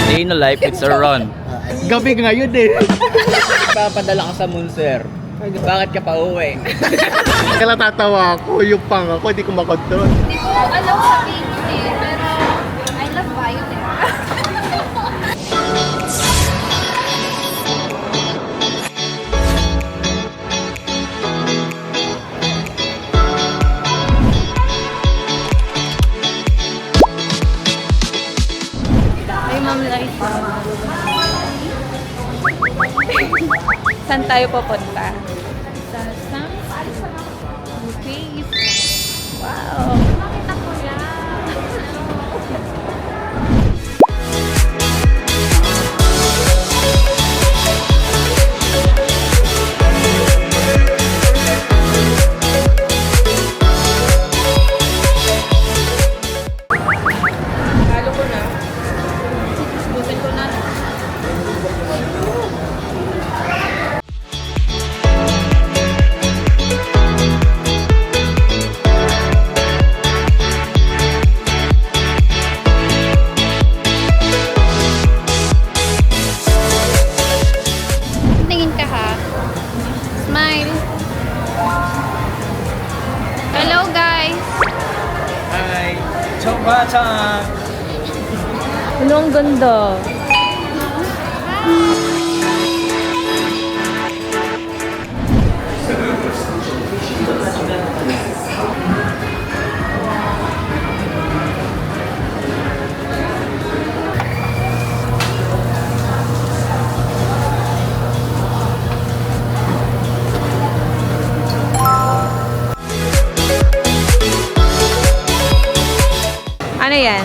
Day in a life, it's a run. Gabi ngayon eh. Papadala ka sa Munster. Bakit ka pa uwi? Kaya natatawa ako, yung pang ako, hindi ko makontrol. Hindi ko alam sabihin yun eh, pero I love Violet. Ay, Ma'am Liza. Saan tayo pupunta? Sa Okay. Wow. Makita ko yan. Halo ko na. Busin ko na. Tingin ka ha. Smile. Hello guys. Hi! Chong-ba-chang! Ano ang ganda? Ano yan?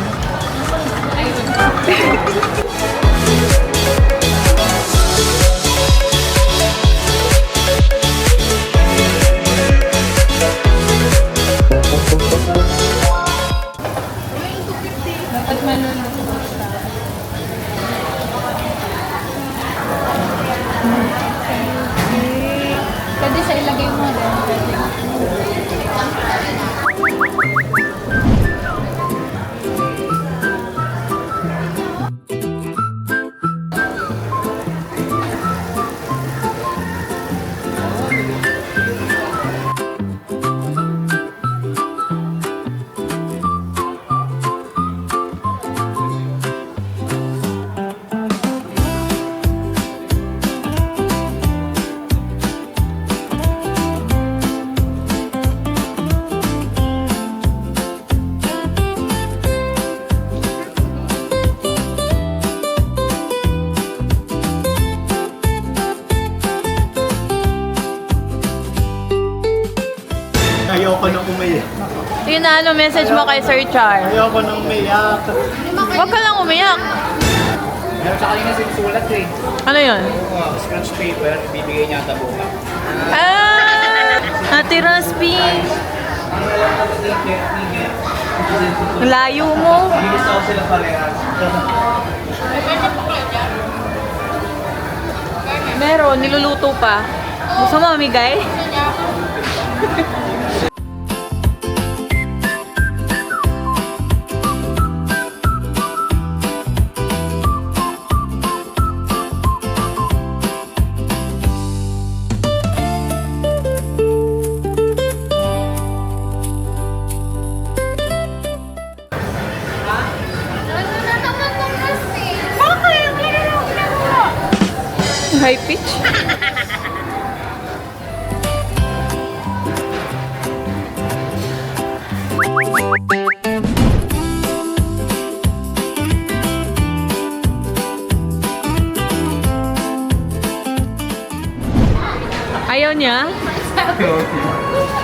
At maluluto siya. Pwede sa ilagay mo rin. Ayoko nang umiyak. Yun na, ano message mo kay Sir Char? Ayoko nang umiyak. Huwag ka lang umiyak. Meron sa kanina sinusulat eh. Ano yun? Scratch paper, bibigay niya ata buka. Ate Raspi. Ang layo mo. Bilis ako sila parehas. Meron, niluluto pa. Gusto mo mamigay? High pitch. Ayaw niya?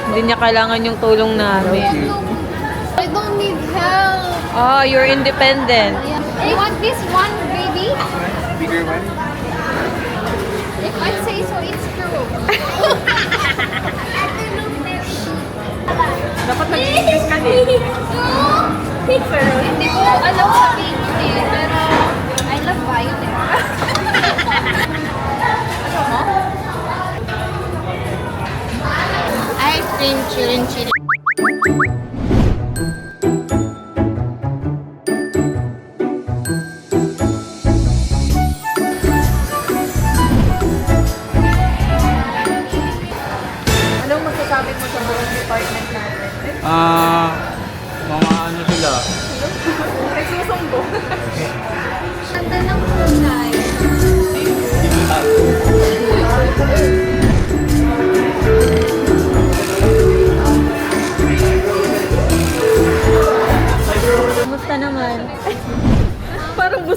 Hindi niya kailangan yung tulong namin. I don't need help. Oh, you're independent. You want this one, baby? Bigger one? If I say so, it's true. Dapat mag-English ka din. Hindi ko alam sabihin yun eh, pero I love Violet. Ice cream, chillin' chillin'.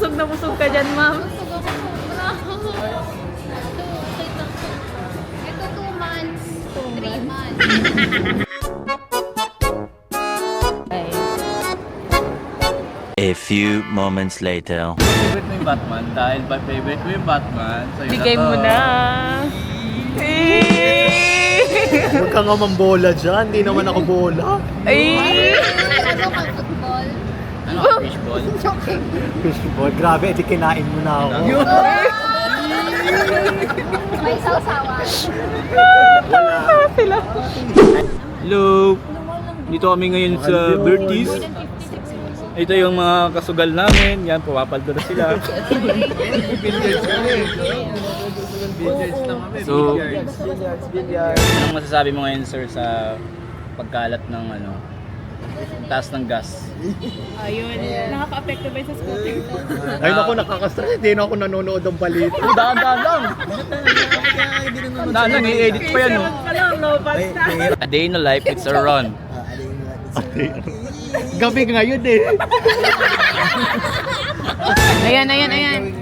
busog na busog ka dyan, ma'am. Gusto ko sobra. Ito 2 months. 3 months. Ay. A few moments later. Favorite mo yung Batman? Dahil ba favorite mo yung Batman? Sa'yo Bigay to. mo na. Huwag ka nga mambola dyan. Hindi naman ako bola. Ay! Ano kang football? Ano? Fishball? Fishball, grabe. Edi kinain mo na ako. May sausawan. Sila. Hello! Dito kami ngayon sa Bertis. Ito yung mga kasugal namin. Yan, pumapaldo na sila. So, anong masasabi mo ngayon, sir, sa pagkalat ng taas ng gas? Ayun. Nakaka-apekto ba sa scooter to? Ay naku, nakaka-stress. Hindi na ako nanonood ng balita. Daan-daan lang! Daan lang, i-edit pa yan, oh. Alam, no, basta. A day in the life, it's a run. Gabi ngayon eh. Ayan, ayan, ayan.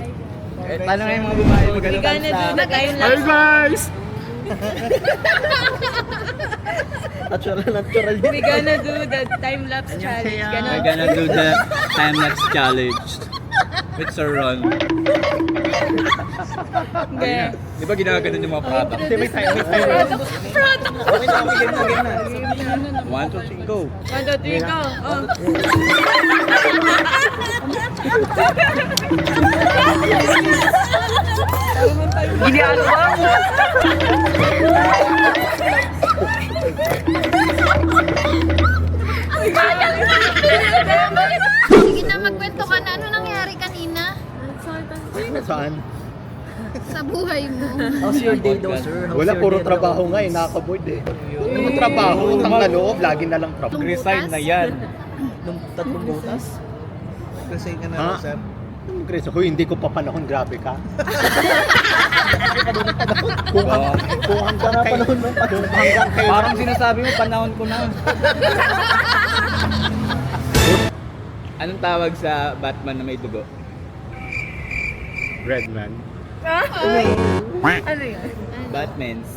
Paano nga yung mga babae We gonna do the time Hi lapse. guys! We gonna do the time lapse challenge. We're Ganon. gonna do the time-lapse challenge. It's a run. Hindi. Di ba ginaganon yung mga product? May time. One, two, three, go! 1, 2, 3, go. Oh. Ginagawa mo. Sige na, magkwento ka na. Ano nangyari kanina Saan? sa buhay mo? Wala, puro trabaho nga eh. Nakaka-board eh. Yung trabaho, utang na loob, lagi na lang trabaho. Resign na yan. Ha? Chris, ako hindi ko pa panahon, grabe ka. Kung hanggang kayo, Parang sinasabi mo, panahon ko na. Anong tawag sa Batman na may dugo? Redman. Ano yun? Batman's.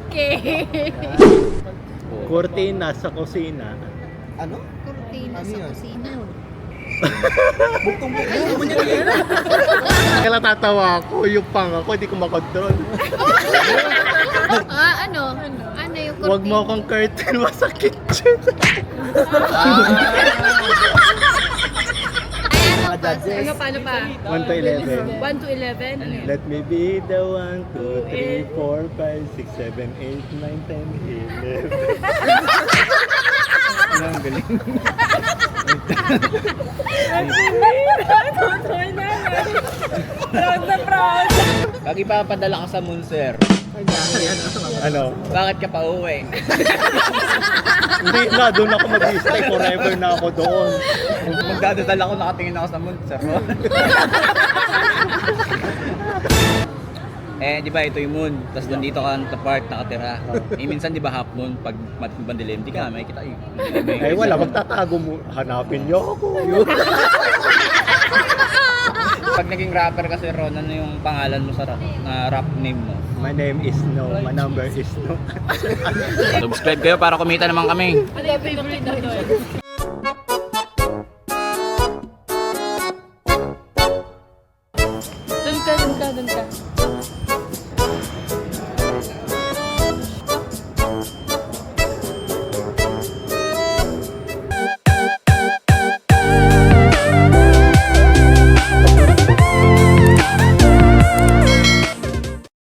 Okay. Cortina sa kusina. Kurtina sa kusina. Kaya natatawa ako, yung pang ako, hindi ko makontrol. Ano? Ano yung kurtina? Huwag mo akong curtain, masakit dyan. Ay, ano pa? Ano pa, ano pa? 1 to 11. 1 to 11? Let me be the 1, 2, 3, 4, 5, 6, 7, 8, 9, 10, 11. Ano ang galing? Totoo na. Proud na proud. Pag ipapadala ka sa moon, sir, Ano? bakit ka pa uwi? Hindi na, doon ako mag-stay. Forever na ako doon. Magdadasal ako, nakatingin ako sa moon, sir. Di ba ito yung moon, tapos nandito ka sa part nakatira. Minsan di ba half moon, pag madilim, di ka makikita yun. Ay wala, magtatago mo. Hanapin niyo ako. Pag naging rapper kasi Ron, ano yung pangalan mo sa rap name mo? My name is No. My number is No. Subscribe kayo para kumita naman kami. Ano yung favorite na doon?